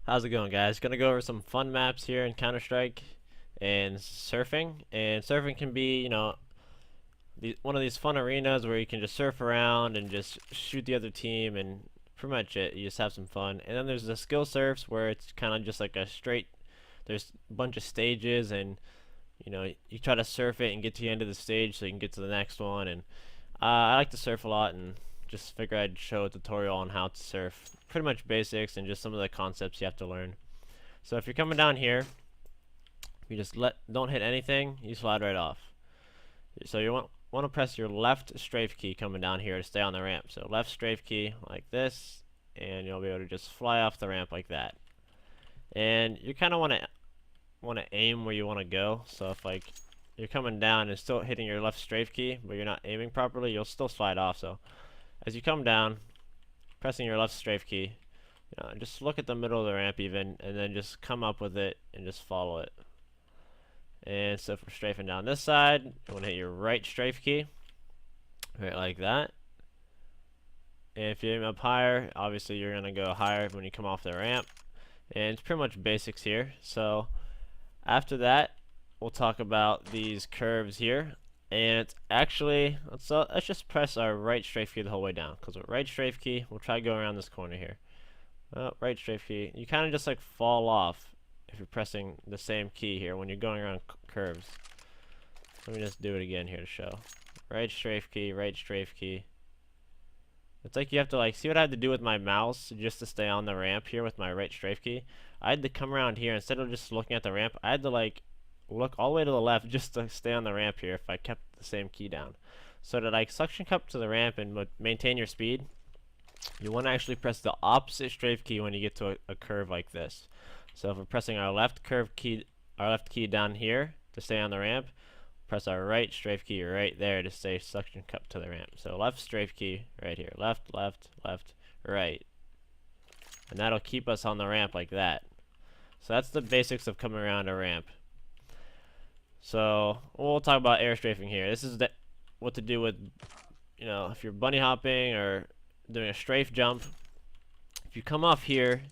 How's it going, guys? Gonna go over some fun maps here in Counter-Strike and surfing. And surfing can be, one of these fun arenas where you can just surf around and just shoot the other team and pretty much it. You just have some fun. And then there's the skill surfs where it's kind of just like a straight, there's a bunch of stages and, you try to surf it and get to the end of the stage so you can get to the next one. And I like to surf a lot and just figure I'd show a tutorial on how to surf. Pretty much basics and just some of the concepts you have to learn. So if you're coming down here, you just don't hit anything, you slide right off. So you want to press your left strafe key coming down here to stay on the ramp. So left strafe key like this, and you'll be able to just fly off the ramp like that. And you kind of want to aim where you want to go. So if like you're coming down and still hitting your left strafe key, but you're not aiming properly, you'll still slide off. So as you come down, pressing your left strafe key, just look at the middle of the ramp even, and then just come up with it and just follow it. And so if we're strafing down this side, you want to hit your right strafe key, right like that. And if you aim up higher, obviously you're gonna go higher when you come off the ramp. And it's pretty much basics here. So after that, we'll talk about these curves here. And it's actually, let's just press our right strafe key the whole way down. Because with right strafe key, we'll try to go around this corner here. Right strafe key, you kind of just like fall off if you're pressing the same key here when you're going around curves. Let me just do it again here to show. Right strafe key, right strafe key. It's like you have to like, see what I had to do with my mouse just to stay on the ramp here with my right strafe key? I had to come around here, instead of just looking at the ramp, I had to like look all the way to the left just to stay on the ramp here if I kept the same key down. So to like suction cup to the ramp and maintain your speed, you want to actually press the opposite strafe key when you get to a curve like this. So if we're pressing our left key down here to stay on the ramp, press our right strafe key right there to stay suction cup to the ramp. So left strafe key right here, left, left, left, right. And that'll keep us on the ramp like that. So that's the basics of coming around a ramp. So we'll talk about air strafing here. This is what to do with, if you're bunny hopping or doing a strafe jump. If you come off here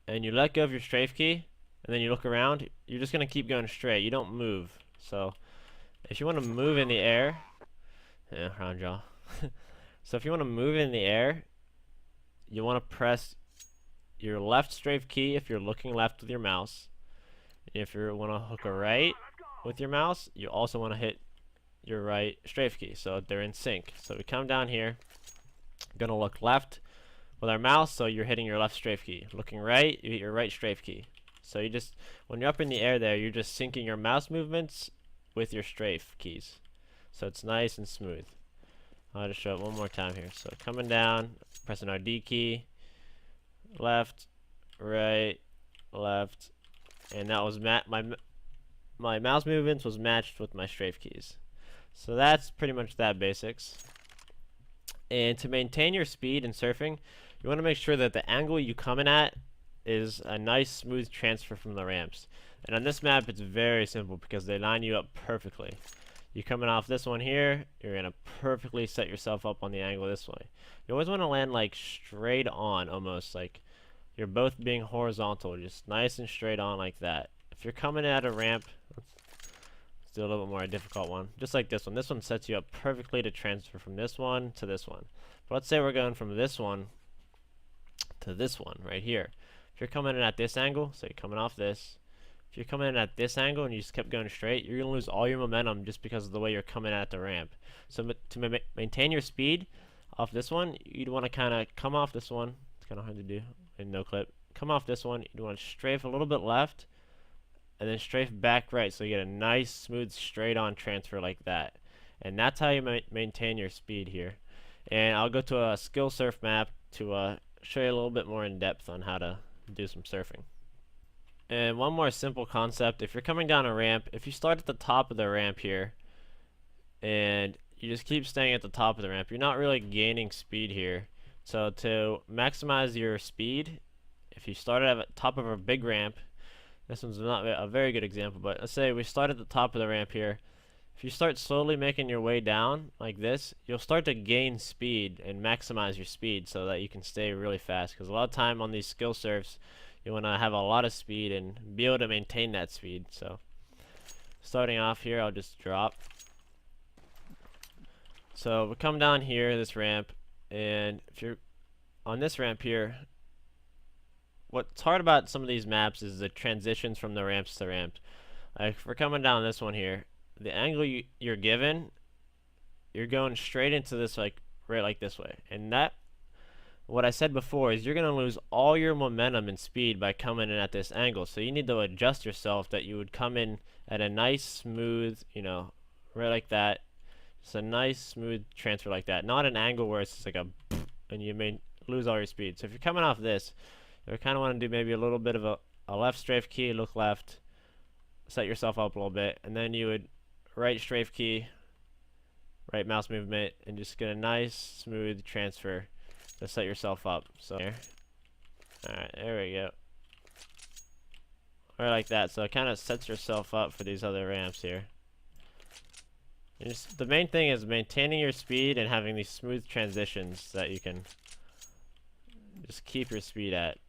and you let go of your strafe key and then you look around, you're just going to keep going straight. You don't move. So if you want to move in the air, round jaw. So if you want to move in the air, you want to press your left strafe key if you're looking left with your mouse. If you want to hook a right with your mouse, you also want to hit your right strafe key, so they're in sync. So we come down here, gonna look left with our mouse, so you're hitting your left strafe key. Looking right, you hit your right strafe key. So you just, when you're up in the air there, you're just syncing your mouse movements with your strafe keys. So it's nice and smooth. I'll just show it one more time here. So coming down, pressing our D key, left, right, left, and that was my mouse movements was matched with my strafe keys. So that's pretty much that basics. And to maintain your speed in surfing, you want to make sure that the angle you come in at is a nice smooth transfer from the ramps. And on this map, it's very simple because they line you up perfectly. You're coming off this one here, you're going to perfectly set yourself up on the angle this way. You always want to land like straight on, almost like you're both being horizontal, just nice and straight on like that. If you're coming at a ramp, let's do a little bit more a difficult one, just like this one. This one sets you up perfectly to transfer from this one to this one. But let's say we're going from this one to this one right here. If you're coming in at this angle, so you're coming off this, if you're coming in at this angle and you just kept going straight, you're going to lose all your momentum just because of the way you're coming at the ramp. So to maintain your speed off this one, you'd want to kind of come off this one. It's kind of hard to do in no clip. Come off this one, you'd want to strafe a little bit left and then strafe back right, so you get a nice smooth straight on transfer like that. And that's how you maintain your speed here. And I'll go to a skill surf map to show you a little bit more in depth on how to do some surfing. And one more simple concept, if you're coming down a ramp, if you start at the top of the ramp here and you just keep staying at the top of the ramp, you're not really gaining speed here. So to maximize your speed, if you started at the top of a big ramp, this one's not a very good example, but let's say we start at the top of the ramp here. If you start slowly making your way down like this, you'll start to gain speed and maximize your speed so that you can stay really fast. Because a lot of time on these skill surfs, You want to have a lot of speed and be able to maintain that speed. So starting off here, I'll just drop. So we come down here, this ramp, and if you're on this ramp here, what's hard about some of these maps is the transitions from the ramps to ramps. Like if we're coming down this one here, the angle you're given, you're going straight into this, like right like this way, and that, what I said before, is you're gonna lose all your momentum and speed by coming in at this angle. So you need to adjust yourself that you would come in at a nice smooth, you know, right like that. It's a nice smooth transfer like that, not an angle where it's just like a and you may lose all your speed. So if you're coming off this, you kind of want to do maybe a little bit of a left strafe key, look left, set yourself up a little bit, and then you would right strafe key, right mouse movement, and just get a nice smooth transfer to set yourself up. So there. Alright, there we go. Right like that. So it kind of sets yourself up for these other ramps here. The main thing is maintaining your speed and having these smooth transitions that you can just keep your speed at.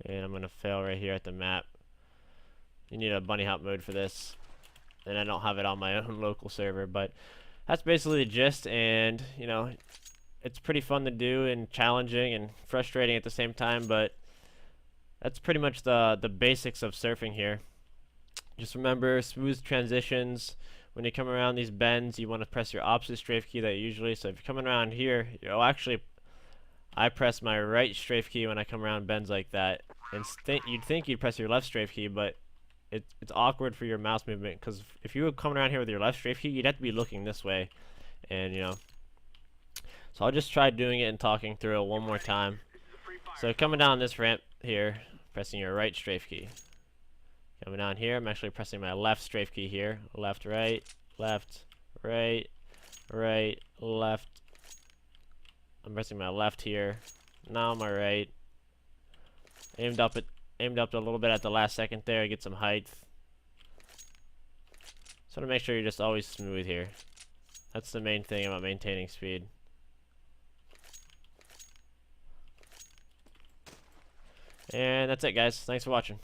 And I'm going to fail right here at the map. You need a bunny hop mode for this. And I don't have it on my own local server, but that's basically the gist. And, you know, it's pretty fun to do and challenging and frustrating at the same time, but that's pretty much the basics of surfing here. Just remember, smooth transitions. When you come around these bends, you want to press your opposite strafe key that usually. So if you're coming around here, you'll actually, I press my right strafe key when I come around bends like that. And you'd think you'd press your left strafe key, but it's awkward for your mouse movement, because if you were coming around here with your left strafe key, you'd have to be looking this way. And, you know, so I'll just try doing it and talking through it one more time. So coming down this ramp here, pressing your right strafe key. Coming down here, I'm actually pressing my left strafe key here. Left, right, right, left. I'm pressing my left here. Now my right. Aimed up a little bit at the last second there, get some height. So to make sure you're just always smooth here. That's the main thing about maintaining speed. And that's it, guys. Thanks for watching.